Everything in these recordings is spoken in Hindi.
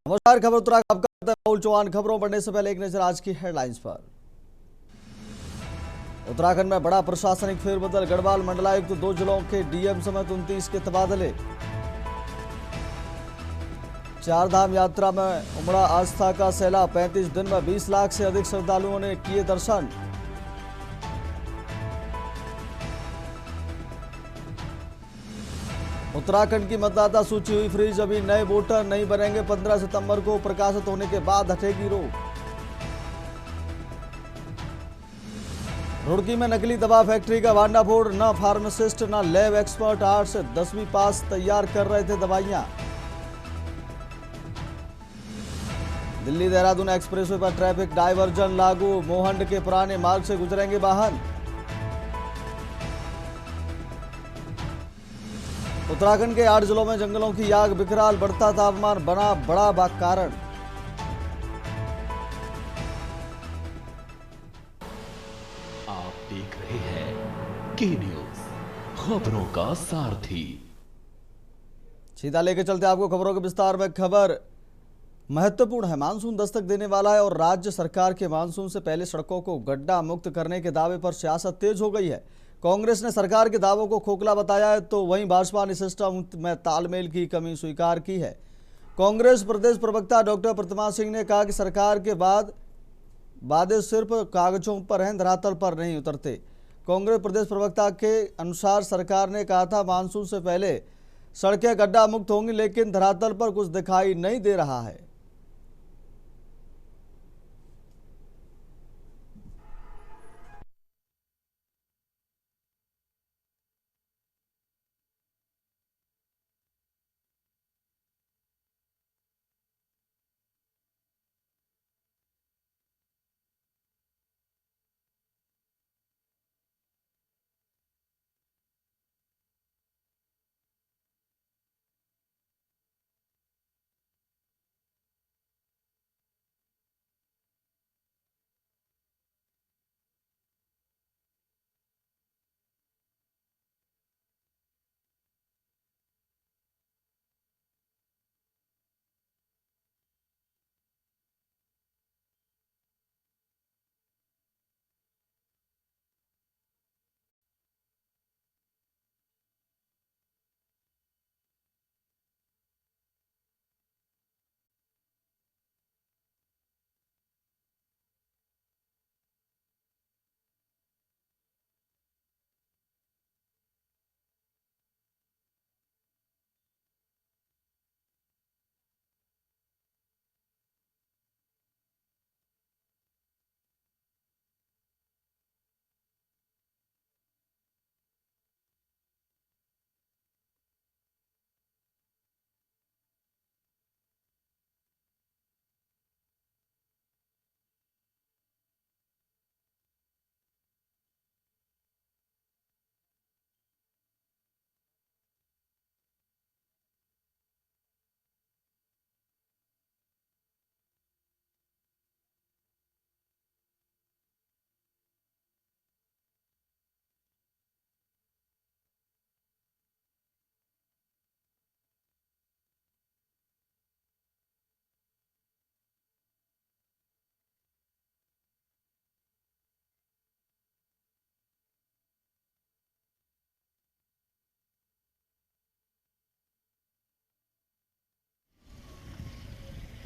नमस्कार, खबर उत्तराखंड आपका करते हैं राहुल चौहान। खबरों बढ़ने से पहले एक नजर आज की हेडलाइंस पर। उत्तराखंड में बड़ा प्रशासनिक फेरबदल, गढ़वाल मंडलायुक्त 2 जिलों के डीएम समेत 29 के तबादले। चारधाम यात्रा में उमड़ा आस्था का सैलाब, 35 दिन में 20 लाख से अधिक श्रद्धालुओं ने किए दर्शन। उत्तराखंड की मतदाता सूची हुई फ्रीज, अभी नए वोटर नहीं बनेंगे। 15 सितंबर को प्रकाशित होने के बाद हटेगी रोक। रुड़की में नकली दवा फैक्ट्री का भांडाफोड़, न फार्मासिस्ट न लैब एक्सपर्ट 8 से 10वीं पास तैयार कर रहे थे दवाइयां। दिल्ली देहरादून एक्सप्रेसवे पर ट्रैफिक डायवर्जन लागू, मोहंड के पुराने मार्ग से गुजरेंगे वाहन। उत्तराखंड के 8 जिलों में जंगलों की आग, विकराल बढ़ता तापमान बना बड़ा कारण। आप देख रहे हैं के न्यूज, खबरों का सारथी। सीधा लेके चलते आपको खबरों के विस्तार में। खबर महत्वपूर्ण है, मानसून दस्तक देने वाला है और राज्य सरकार के मानसून से पहले सड़कों को गड्ढा मुक्त करने के दावे पर सियासत तेज हो गई है। कांग्रेस ने सरकार के दावों को खोखला बताया है, तो वहीं भाजपा ने सिस्टम में तालमेल की कमी स्वीकार की है। कांग्रेस प्रदेश प्रवक्ता डॉक्टर प्रतिमा सिंह ने कहा कि सरकार के वादे सिर्फ कागजों पर हैं, धरातल पर नहीं उतरते। कांग्रेस प्रदेश प्रवक्ता के अनुसार सरकार ने कहा था मानसून से पहले सड़कें गड्ढा मुक्त होंगी, लेकिन धरातल पर कुछ दिखाई नहीं दे रहा है।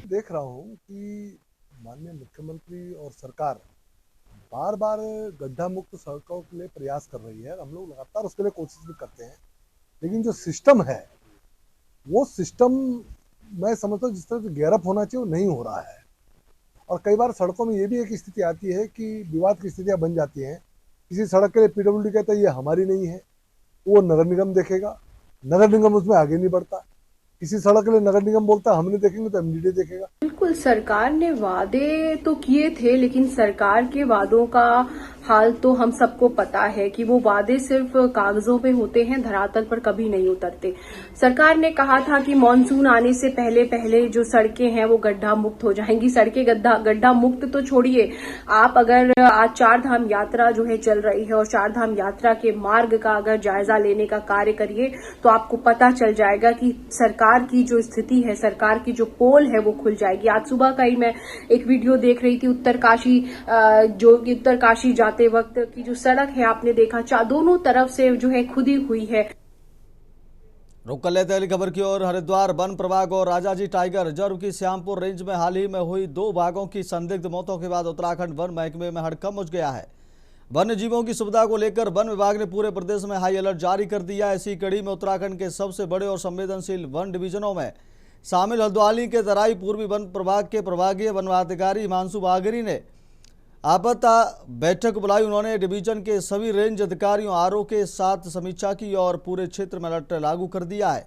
देख रहा हूँ कि माननीय मुख्यमंत्री और सरकार बार बार गड्ढा मुक्त सड़कों के लिए प्रयास कर रही है। हम लोग लगातार उसके लिए कोशिश भी करते हैं, लेकिन जो सिस्टम है वो सिस्टम मैं समझता हूँ जिस तरह से गेयरअप होना चाहिए वो नहीं हो रहा है। और कई बार सड़कों में ये भी एक स्थिति आती है कि विवाद की स्थितियाँ बन जाती हैं। किसी सड़क के लिए पीडब्ल्यूडी कहता है ये हमारी नहीं है, वो नगर निगम देखेगा, नगर निगम उसमें आगे नहीं बढ़ता। किसी सड़क के लिए नगर निगम बोलता है हम नहीं देखेंगे तो एमडीडी देखेगा। बिल्कुल, सरकार ने वादे तो किए थे, लेकिन सरकार के वादों का हाल तो हम सबको पता है कि वो वादे सिर्फ कागजों पे होते हैं, धरातल पर कभी नहीं उतरते। सरकार ने कहा था कि मानसून आने से पहले पहले जो सड़कें हैं वो गड्ढा मुक्त हो जाएंगी। सड़कें गड्ढा मुक्त तो छोड़िए, आप अगर आज चार धाम यात्रा जो है चल रही है और चार धाम यात्रा के मार्ग का अगर जायजा लेने का कार्य करिए तो आपको पता चल जाएगा कि सरकार की जो स्थिति है, सरकार की जो पोल है वो खुल जाएगी। आज सुबह का ही मैं एक वीडियो देख रही थी उत्तरकाशी, जो उत्तरकाशी जाते वक्त की जो सड़क है आपने देखा दोनों तरफ से जो है खुदी हुई है। रुक कर लेते अगली खबर की ओर। हरिद्वार वन प्रभाग और राजाजी टाइगर रिजर्व की श्यामपुर रेंज में हाल ही में हुई 2 बाघों की संदिग्ध मौतों के बाद उत्तराखंड वन महकमे में हड़कंप मच गया है। वन्य जीवों की सुविधा को लेकर वन विभाग ने पूरे प्रदेश में हाई अलर्ट जारी कर दिया है। इसी कड़ी में उत्तराखंड के सबसे बड़े और संवेदनशील वन डिवीजनों में शामिल हल्द्वानी के तराई पूर्वी वन प्रभाग के प्रभागीय वनाधिकारी हिमांशु बागरी ने आपत्ता बैठक बुलाई। उन्होंने डिवीजन के सभी रेंज अधिकारियों आरओ के साथ समीक्षा की और पूरे क्षेत्र में अलर्ट लागू कर दिया है।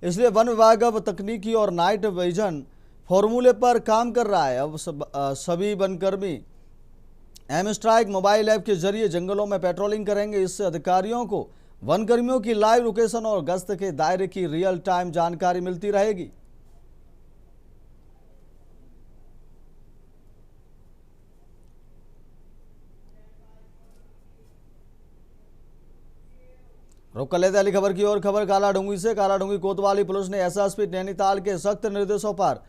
इसलिए वन विभाग अब तकनीकी और नाइट विजन फॉर्मूले पर काम कर रहा है। अब सभी वनकर्मी एम स्ट्राइक मोबाइल ऐप के जरिए जंगलों में पेट्रोलिंग करेंगे। इससे अधिकारियों को वनकर्मियों की लाइव लोकेशन और गश्त के दायरे की रियल टाइम जानकारी मिलती रहेगी। रुक कर लेते अगली खबर की ओर। खबर कालाडूंगी से। कालाडूंगी कोतवाली पुलिस ने एसएसपी नैनीताल के सख्त निर्देशों पर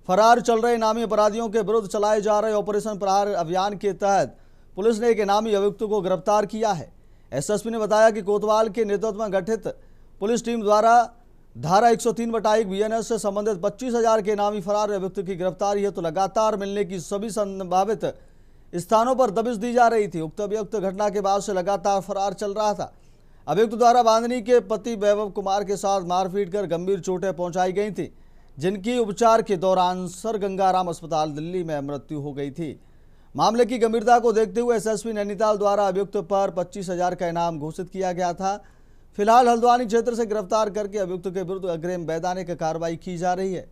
फरार चल रहे इनामी अपराधियों के विरुद्ध चलाए जा रहे ऑपरेशन प्रहार अभियान के तहत पुलिस ने एक इनामी अभियुक्त को गिरफ्तार किया है। एसएसपी ने बताया कि कोतवाल के नेतृत्व में गठित पुलिस टीम द्वारा धारा 103/1 बीएनएस से संबंधित 25,000 के इनामी फरार अभियुक्त की गिरफ्तारी है तो लगातार मिलने की सभी संभावित स्थानों पर दबिश दी जा रही थी। उक्त अभियुक्त घटना के बाद से लगातार फरार चल रहा था। अभियुक्त द्वारा बांधनी के पति वैभव कुमार के साथ मारपीट कर गंभीर चोटें पहुंचाई गई थी, जिनकी उपचार के दौरान सर गंगाराम अस्पताल दिल्ली में मृत्यु हो गई थी। मामले की गंभीरता को देखते हुए एसएसपी नैनीताल द्वारा अभियुक्त पर 25,000 का इनाम घोषित किया गया था। फिलहाल हल्द्वानी क्षेत्र से गिरफ्तार करके अभियुक्त के विरुद्ध अग्रिम वैधानिक कार्रवाई की जा रही है।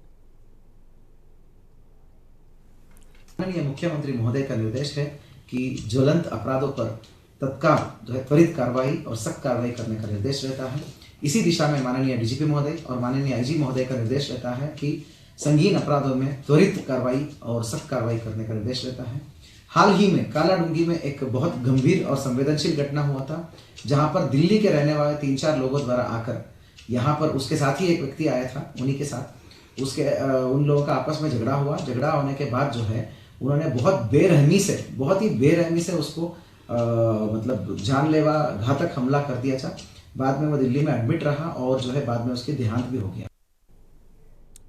माननीय मुख्यमंत्री महोदय का निर्देश है कि ज्वलंत अपराधों पर तत्काल जो है त्वरित कार्रवाई और सख्त कार्रवाई करने का निर्देश रहता है। इसी दिशा में माननीय डीजीपी महोदय और माननीय आईजी महोदय का निर्देश रहता है कि संगीन अपराधों में त्वरित कार्रवाई और सख्त कार्रवाई करने का निर्देश रहता है। हाल ही में कालाडूंगी में एक बहुत गंभीर और संवेदनशील घटना हुआ था, जहां पर दिल्ली के रहने वाले 3-4 लोगों द्वारा आकर यहाँ पर उसके साथ ही एक व्यक्ति आया था, उन्हीं के साथ उन लोगों का आपस में झगड़ा हुआ। झगड़ा होने के बाद जो है उन्होंने बहुत ही बेरहमी से उसको मतलब जानलेवा घातक हमला कर दिया था। बाद में वो दिल्ली में एडमिट रहा और जो है बाद में उसकी देहांत भी हो गया।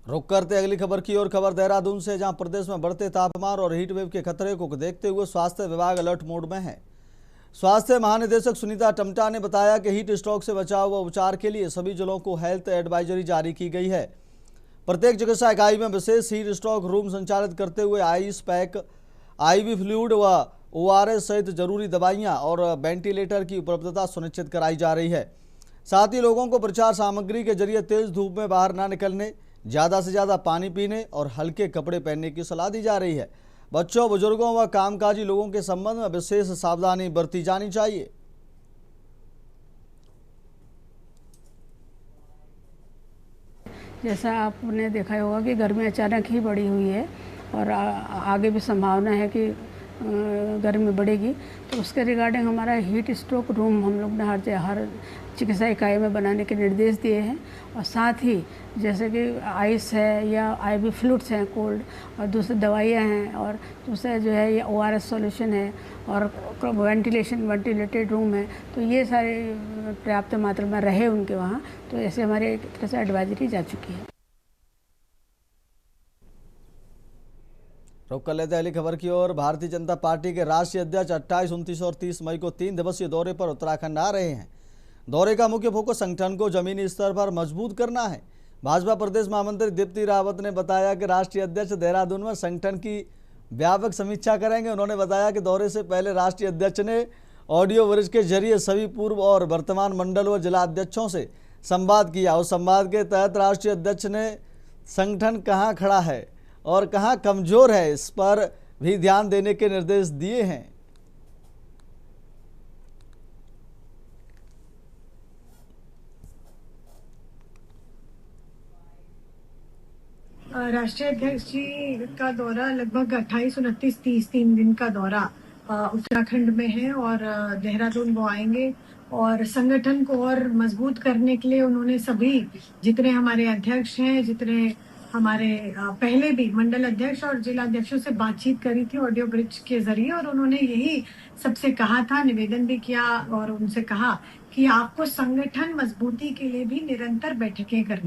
रुक करते अगली खबर की ओर। खबर देहरादून से, जहां प्रदेश में बढ़ते तापमान और हीट वेव के खतरे को देखते हुए स्वास्थ्य विभाग अलर्ट मोड में है। स्वास्थ्य महानिदेशक सुनीता टम्टा ने बताया कि हीट स्ट्रोक से बचाव व उपचार के लिए सभी जिलों को हेल्थ एडवाइजरी जारी की गई है। प्रत्येक चिकित्सा इकाई में विशेष हीट स्ट्रोक रूम संचालित करते हुए आइस पैक, आईवी फ्लूइड व ओआरएस सहित जरूरी दवाइयां और वेंटिलेटर की उपलब्धता सुनिश्चित कराई जा रही है। साथ ही लोगों को प्रचार सामग्री के जरिए तेज धूप में बाहर न निकलने, ज़्यादा से ज़्यादा पानी पीने और हल्के कपड़े पहनने की सलाह दी जा रही है। बच्चों, बुजुर्गों व कामकाजी लोगों के संबंध में विशेष सावधानी बरती जानी चाहिए। जैसा आपने देखा होगा कि गर्मी अचानक ही बढ़ी हुई है और आगे भी संभावना है कि गर्मी बढ़ेगी, तो उसके रिगार्डिंग हमारा हीट स्ट्रोक रूम हम लोग ने हर चिकित्सा इकाई में बनाने के निर्देश दिए हैं। और साथ ही जैसे कि आइस है या आईवी फ्लूइड्स हैं कोल्ड, और दूसरी दवाइयाँ हैं, और दूसरा जो है ये ओआरएस सॉल्यूशन है, और वेंटिलेटेड रूम है, तो ये सारे पर्याप्त मात्रा में रहे उनके वहाँ। तो ऐसे हमारे एक तरह से एडवाइजरी जा चुकी है। रुक कर लेते अगली खबर की ओर। भारतीय जनता पार्टी के राष्ट्रीय अध्यक्ष 28, 29 और 30 मई को 3 दिवसीय दौरे पर उत्तराखंड आ रहे हैं। दौरे का मुख्य फोकस संगठन को जमीनी स्तर पर मजबूत करना है। भाजपा प्रदेश महामंत्री दीप्ति रावत ने बताया कि राष्ट्रीय अध्यक्ष देहरादून में संगठन की व्यापक समीक्षा करेंगे। उन्होंने बताया कि दौरे से पहले राष्ट्रीय अध्यक्ष ने ऑडियो ब्रिज के जरिए सभी पूर्व और वर्तमान मंडल व जिला अध्यक्षों से संवाद किया। उस संवाद के तहत राष्ट्रीय अध्यक्ष ने संगठन कहाँ खड़ा है और कहाँ कमजोर है, इस पर भी ध्यान देने के निर्देश दिए हैं। राष्ट्रीय अध्यक्ष जी का दौरा लगभग 28-29-30 3 दिन का दौरा उत्तराखंड में है और देहरादून वो आएंगे और संगठन को और मजबूत करने के लिए उन्होंने सभी जितने हमारे अध्यक्ष हैं, जितने हमारे पहले भी मंडल अध्यक्ष और जिला अध्यक्षों से बातचीत करी थी ऑडियो ब्रिज के जरिए और उन्होंने यही सबसे कहा था, निवेदन भी किया और उनसे कहा कि आपको संगठन मजबूती के लिए भी निरंतर बैठकें करनी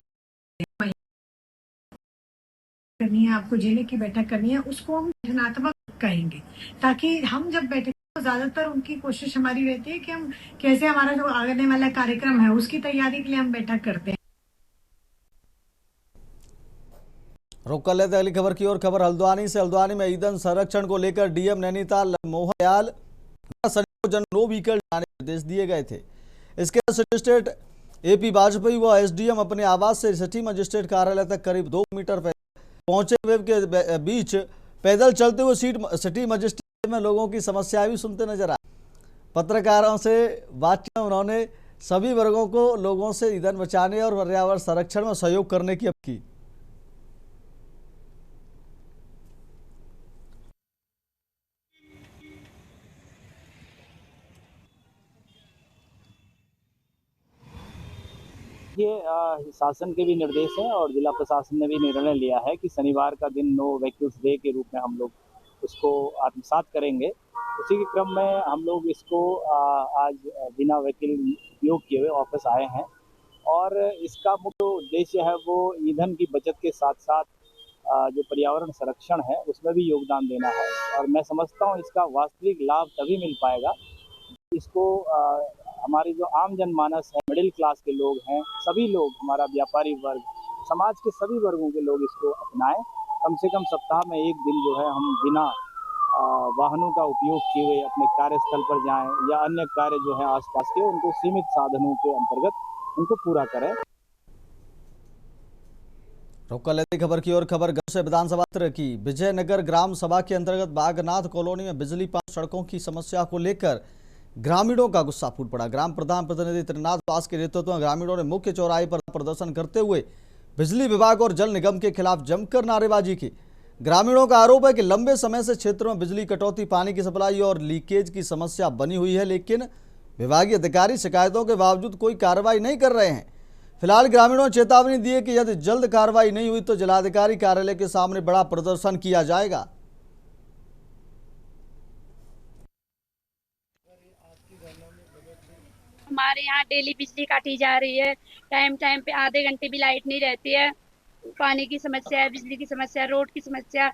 है, आपको जिले की बैठक करनी है, उसको हम गठनात्मक कहेंगे ताकि हम जब बैठक तो ज्यादातर उनकी कोशिश हमारी रहती है कि हम कैसे हमारा जो आने वाला कार्यक्रम है उसकी तैयारी के लिए हम बैठक करते हैं। रुक कर लेते अगली खबर की ओर। खबर हल्द्वानी से। हल्द्वानी में ईंधन संरक्षण को लेकर DM Nainital Mohan Dayal no vehicle जाने के निर्देश दिए गए थे। इसके बाद स्टेट एपी वाजपेयी व एसडीएम अपने आवास से सिटी मजिस्ट्रेट कार्यालय तक करीब 2 मीटर पहुंचे हुए के बीच पैदल चलते हुए सिटी मजिस्ट्रेट में लोगों की समस्याएं भी सुनते नजर आए। पत्रकारों से बातचीत में उन्होंने सभी वर्गों को लोगों से ईंधन बचाने और पर्यावरण संरक्षण में सहयोग करने की अपील की। ये शासन के भी निर्देश हैं और जिला प्रशासन ने भी निर्णय लिया है कि शनिवार का दिन नो व्हीकल्स डे के रूप में हम लोग उसको आत्मसात करेंगे। उसी के क्रम में हम लोग इसको आज बिना व्हीकल उपयोग किए हुए वापस आए हैं और इसका मुख्य उद्देश्य है वो ईंधन की बचत के साथ साथ जो पर्यावरण संरक्षण है उसमें भी योगदान देना है। और मैं समझता हूँ इसका वास्तविक लाभ तभी मिल पाएगा इसको हमारे जो आम जनमानस है, मिडिल क्लास के लोग हैं, सभी लोग, हमारा व्यापारी वर्ग, समाज के सभी वर्गों के लोग इसको अपनाएं। कम से कम सप्ताह में एक दिन जो है हम बिना वाहनों का उपयोग किए हुए अपने कार्यस्थल पर जाएं या अन्य कार्य जो है आसपास के उनको सीमित साधनों के अंतर्गत उनको पूरा करें। रुक लेते खबर की ओर। खबर गढ़ से विधानसभा क्षेत्र की विजयनगर ग्राम सभा के अंतर्गत बागनाथ कॉलोनी में बिजली पास सड़कों की समस्या को लेकर ग्रामीणों का गुस्सा फूट पड़ा। ग्राम प्रधान प्रतिनिधि त्रिनाथ दास के नेतृत्व में ग्रामीणों ने मुख्य चौराहे पर प्रदर्शन करते हुए बिजली विभाग और जल निगम के खिलाफ जमकर नारेबाजी की। ग्रामीणों का आरोप है कि लंबे समय से क्षेत्र में बिजली कटौती, पानी की सप्लाई और लीकेज की समस्या बनी हुई है, लेकिन विभागीय अधिकारी शिकायतों के बावजूद कोई कार्रवाई नहीं कर रहे हैं। फिलहाल ग्रामीणों ने चेतावनी दी है कि यदि जल्द कार्रवाई नहीं हुई तो जिलाधिकारी कार्यालय के सामने बड़ा प्रदर्शन किया जाएगा। हमारे यहाँ डेली बिजली काटी जा रही है, टाइम टाइम पे आधे घंटे भी लाइट नहीं रहती है। पानी की समस्या है, बिजली की समस्या, रोड की समस्या,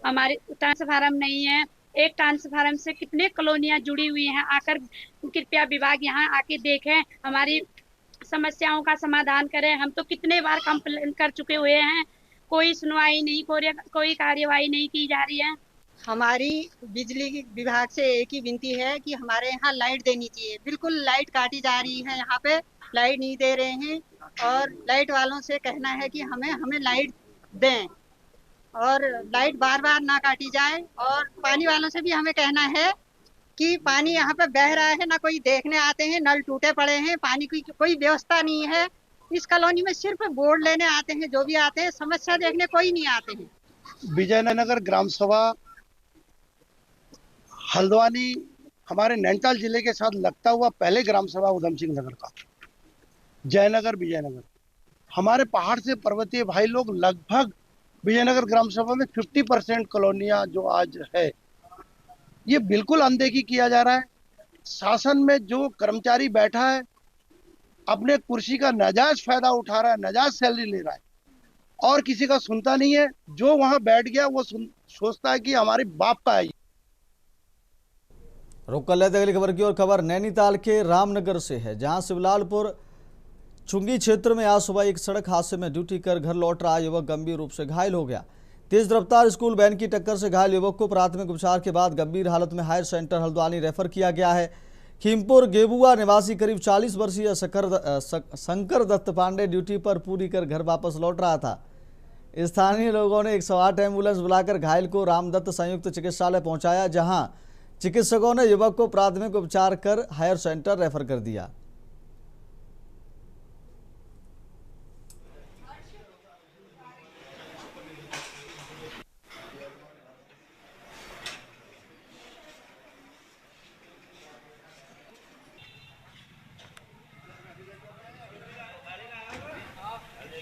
हमारे ट्रांसफार्मर नहीं है। एक ट्रांसफार्मर से कितने कॉलोनियां जुड़ी हुई हैं। आकर कृपया विभाग यहाँ आके देखें, हमारी समस्याओं का समाधान करें। हम तो कितने बार कंप्लेन कर चुके हुए हैं, कोई सुनवाई नहीं, कोई कार्यवाही नहीं की जा रही है। हमारी बिजली विभाग से एक ही विनती है कि हमारे यहाँ लाइट देनी चाहिए। बिल्कुल लाइट काटी जा रही है, यहाँ पे लाइट नहीं दे रहे हैं और लाइट वालों से कहना है कि हमें लाइट दें और लाइट बार बार ना काटी जाए। और पानी वालों से भी हमें कहना है कि पानी यहाँ पे बह रहा है, ना कोई देखने आते हैं, नल टूटे पड़े हैं, पानी की कोई व्यवस्था नहीं है। इस कॉलोनी में सिर्फ बोर्ड लेने आते हैं, जो भी आते हैं समस्या देखने कोई नहीं आते हैं। विजयनगर ग्राम सभा हल्द्वानी हमारे नैनीताल जिले के साथ लगता हुआ पहले ग्राम सभा उधम सिंह नगर का जयनगर विजयनगर। हमारे पहाड़ से पर्वतीय भाई लोग लगभग विजयनगर ग्राम सभा में 50% कॉलोनियां जो आज है ये बिल्कुल अनदेखी किया जा रहा है। शासन में जो कर्मचारी बैठा है अपने कुर्सी का नाजायज फायदा उठा रहा है, नाजायज सैलरी ले रहा है और किसी का सुनता नहीं है। जो वहां बैठ गया वो सोचता है कि हमारे बाप का है। रुक कर लेते अगली खबर की ओर। खबर नैनीताल के रामनगर से है, जहां शिवलालपुर चुंगी क्षेत्र में आज सुबह एक सड़क हादसे में ड्यूटी कर घर लौट रहा युवक गंभीर रूप से घायल हो गया। तेज रफ्तार स्कूल वैन की टक्कर से घायल युवक को प्राथमिक उपचार के बाद गंभीर हालत में हायर सेंटर हल्द्वानी रेफर किया गया है। खीमपुर गेबुआ निवासी करीब 40 वर्षीय शंकर दत्त पांडे ड्यूटी पर पूरी कर घर वापस लौट रहा था। स्थानीय लोगों ने 108 एम्बुलेंस बुलाकर घायल को रामदत्त संयुक्त चिकित्सालय पहुंचाया, जहां चिकित्सकों ने युवक को प्राथमिक उपचार कर हायर सेंटर रेफर कर दिया।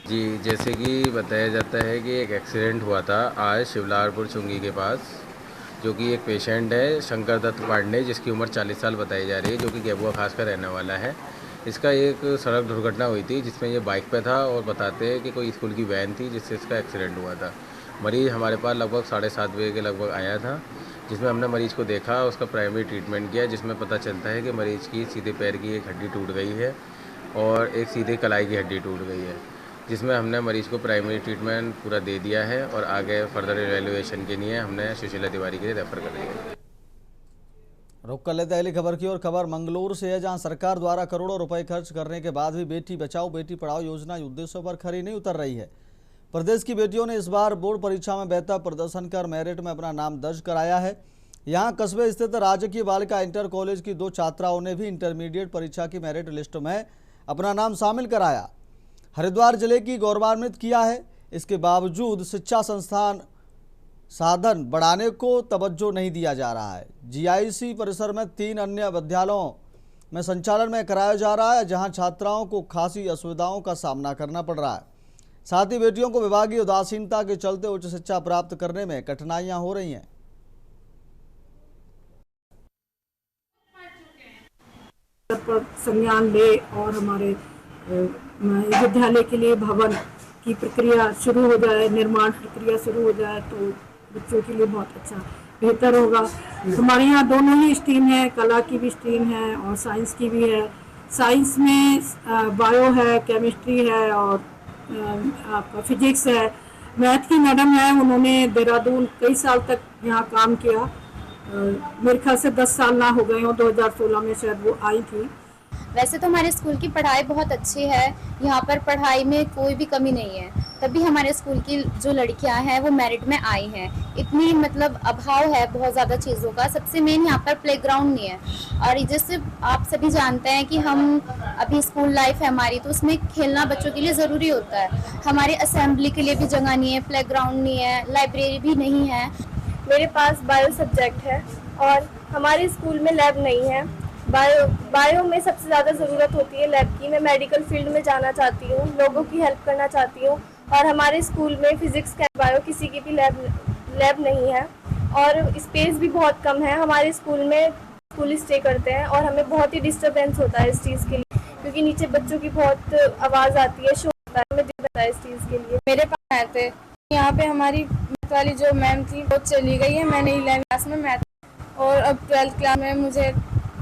जी, जैसे कि बताया जाता है कि एक एक्सीडेंट हुआ था आज शिवलालपुर चुंगी के पास, जो कि एक पेशेंट है शंकर दत्त पांडे, जिसकी उम्र 40 साल बताई जा रही है, जो कि गेबुआ खास का रहने वाला है। इसका एक सड़क दुर्घटना हुई थी जिसमें ये बाइक पे था और बताते हैं कि कोई स्कूल की वैन थी जिससे इसका एक्सीडेंट हुआ था। मरीज़ हमारे पास लगभग 7:30 बजे के लगभग आया था, जिसमें हमने मरीज़ को देखा, उसका प्राइमरी ट्रीटमेंट किया, जिसमें पता चलता है कि मरीज़ की सीधे पैर की एक हड्डी टूट गई है और एक सीधे कलाई की हड्डी टूट गई है, जिसमें हमने मरीज़ को प्राइमरी ट्रीटमेंट पूरा दे दिया है और आगे फर्दर इवैल्यूएशन के लिए हमने सुशीला तिवारी के लिए रेफर कर दिया है। रुक कर लेते अगली खबर की और। खबर मंगलौर से है, जहां सरकार द्वारा करोड़ों रुपए खर्च करने के बाद भी बेटी बचाओ बेटी पढ़ाओ योजना उद्देश्यों पर खरी नहीं उतर रही है। प्रदेश की बेटियों ने इस बार बोर्ड परीक्षा में बेहतर प्रदर्शन कर मेरिट में अपना नाम दर्ज कराया है। यहां कस्बे स्थित राजकीय बालिका इंटर कॉलेज की 2 छात्राओं ने भी इंटरमीडिएट परीक्षा की मेरिट लिस्ट में अपना नाम शामिल कराया। हरिद्वार जिले की गौरवान्वित किया है। इसके बावजूद शिक्षा संस्थान साधन बढ़ाने को तवज्जो नहीं दिया जा रहा है। जीआईसी परिसर में 3 अन्य विद्यालयों में संचालन में कराया जा रहा है, जहां छात्राओं को खासी असुविधाओं का सामना करना पड़ रहा है। साथ ही बेटियों को विभागीय उदासीनता के चलते उच्च शिक्षा प्राप्त करने में कठिनाइयां हो रही हैं। संज्ञान ले और हमारे विद्यालय के लिए भवन की प्रक्रिया शुरू हो जाए, निर्माण प्रक्रिया शुरू हो जाए तो बच्चों के लिए बहुत अच्छा बेहतर होगा। हमारे यहाँ दोनों ही स्ट्रीम है, कला की भी स्ट्रीम है और साइंस की भी है। साइंस में बायो है, केमिस्ट्री है और आपका फिजिक्स है। मैथ की मैडम है, उन्होंने देहरादून कई साल तक यहाँ काम किया। मेरे ख्याल से 10 साल ना हो गए हो, 2016 में शायद वो आई थी। वैसे तो हमारे स्कूल की पढ़ाई बहुत अच्छी है, यहाँ पर पढ़ाई में कोई भी कमी नहीं है, तभी हमारे स्कूल की जो लड़कियां हैं वो मेरिट में आई हैं। इतनी मतलब अभाव है बहुत ज़्यादा चीज़ों का। सबसे मेन यहाँ पर प्लेग्राउंड नहीं है, और जैसे आप सभी जानते हैं कि हम अभी स्कूल लाइफ है हमारी, तो उसमें खेलना बच्चों के लिए ज़रूरी होता है। हमारे असेंबली के लिए भी जगह नहीं है, प्लेग्राउंड नहीं है, लाइब्रेरी भी नहीं है। मेरे पास बायो सब्जेक्ट है और हमारे स्कूल में लैब नहीं है। बायो में सबसे ज़्यादा ज़रूरत होती है लैब की। मैं मेडिकल फील्ड में जाना चाहती हूँ, लोगों की हेल्प करना चाहती हूँ, और हमारे स्कूल में फिजिक्स का बायो किसी की भी लैब नहीं है और स्पेस भी बहुत कम है। हमारे स्कूल में स्कूल स्टे करते हैं और हमें बहुत ही डिस्टर्बेंस होता है इस चीज़ के लिए, क्योंकि नीचे बच्चों की बहुत आवाज़ आती है, शोर होता है, हमें दिक्कत है इस चीज़ के लिए। मेरे पास आए थे यहाँ पे, हमारी मैथ वाली जो मैम थी वो चली गई है। मैंने 11वीं क्लास में मैथ और अब 12th क्लास में मुझे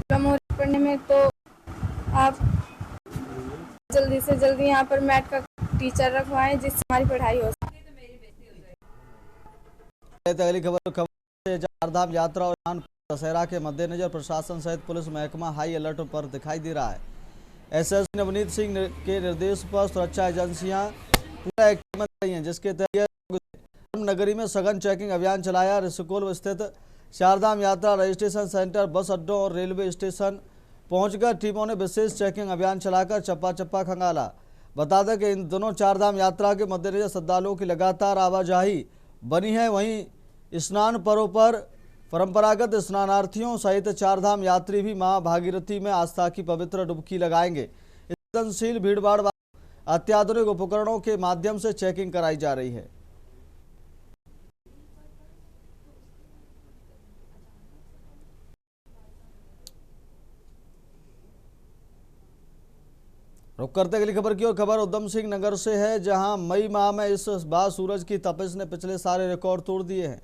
प्रॉब्लम हो रही है पढ़ने में, तो आप जल्दी से जल्दी यहाँ पर मैथ का टीचर रखवाएं जिससे हमारी पढ़ाई हो सके। अगली खबर चारधाम यात्रा और दशहरा के मद्देनजर प्रशासन सहित पुलिस महकमा हाई अलर्ट पर दिखाई दे रहा है। एसएसपी नवनीत सिंह के निर्देश पर सुरक्षा एजेंसियां पूरा एक्टिव में रही हैं, जिसके तहत नगरी में सघन चेकिंग अभियान चलाया। ऋषिकुल स्थित चारधाम यात्रा रजिस्ट्रेशन सेंटर, बस अड्डों और रेलवे स्टेशन पहुंचकर टीमों ने विशेष चेकिंग अभियान चलाकर चप्पा चप्पा खंगाला। बता दें कि इन दोनों चारधाम यात्रा के मद्देनजर श्रद्धालुओं की लगातार आवाजाही बनी है। वहीं स्नान पर्व पर परंपरागत स्नानार्थियों सहित चारधाम यात्री भी मां भागीरथी में आस्था की पवित्र डुबकी लगाएंगे। संवेदनशील भीड़भाड़ अत्याधुनिक उपकरणों के माध्यम से चेकिंग कराई जा रही है। रुक करते अगली खबर की ओर। खबर उधम सिंह नगर से है, जहां मई माह में इस बार सूरज की तपिश ने पिछले सारे रिकॉर्ड तोड़ दिए हैं।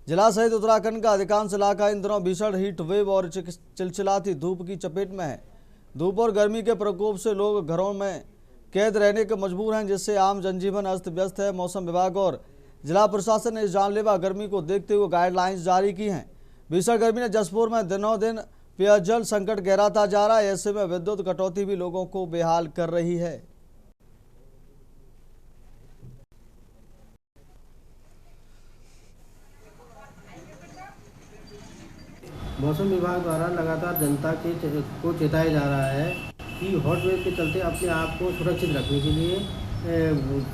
जिला सहित उत्तराखंड का अधिकांश इलाका इन दिनों भीषण हीट वेव और चिलचिलाती धूप की चपेट में है। धूप और गर्मी के प्रकोप से लोग घरों में कैद रहने के मजबूर हैं, जिससे आम जनजीवन अस्त व्यस्त है। मौसम विभाग और जिला प्रशासन ने इस जानलेवा गर्मी को देखते हुए गाइडलाइंस जारी की हैं। भीषण गर्मी ने जसपुर में दिनों दिन पेयजल संकट गहराता जा रहा है। ऐसे में विद्युत कटौती भी लोगों को बेहाल कर रही है। मौसम विभाग द्वारा लगातार जनता को चेताया जा रहा है कि हॉट वेव के चलते अपने आप को सुरक्षित रखने के लिए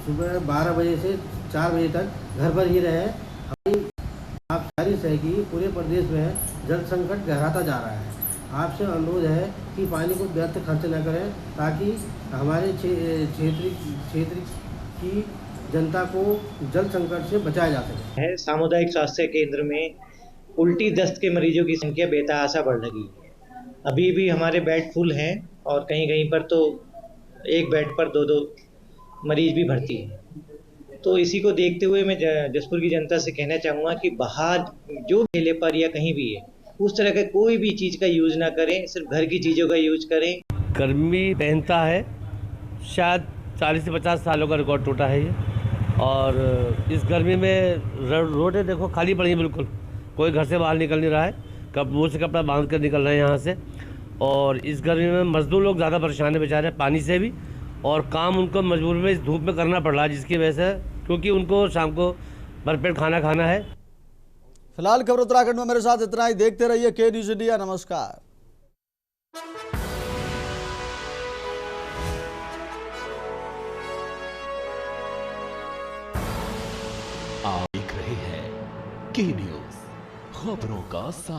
सुबह 12 बजे से 4 बजे तक घर पर ही रहें। हमारी आप गुजारिश है कि पूरे प्रदेश में जल संकट गहराता जा रहा है। आपसे अनुरोध है कि पानी को व्यर्थ खर्च न करें, ताकि हमारे क्षेत्र कि जनता को जल संकट से बचाया जा सके। है सामुदायिक स्वास्थ्य केंद्र में उल्टी दस्त के मरीजों की संख्या बेतहाशा बढ़ रही है। अभी भी हमारे बेड फुल हैं और कहीं कहीं पर तो एक बेड पर दो मरीज भी भर्ती हैं। तो इसी को देखते हुए मैं जसपुर की जनता से कहना चाहूँगा कि बाहर जो ठेले पर या कहीं भी है उस तरह का कोई भी चीज़ का यूज़ ना करें, सिर्फ घर की चीज़ों का यूज करें। गर्मी पहनता है, शायद 40 से 50 सालों का रिकॉर्ड टूटा है ये। और इस गर्मी में रोडें देखो खाली पड़ी हैं, बिल्कुल कोई घर से बाहर निकल नहीं रहा है, मुँह से कपड़ा बांध कर निकल रहे हैं यहाँ से। और इस गर्मी में मजदूर लोग ज़्यादा परेशान है बेचारे, पानी से भी, और काम उनको मजबूरी में इस धूप में करना पड़ रहा है, जिसकी वजह से क्योंकि उनको शाम को भरपेट खाना खाना है। फिलहाल खबर उत्तराखंड में मेरे साथ इतना ही। देखते रहिए के न्यूज़ इंडिया। नमस्कार। आप देख रहे हैं के न्यूज़, खबरों का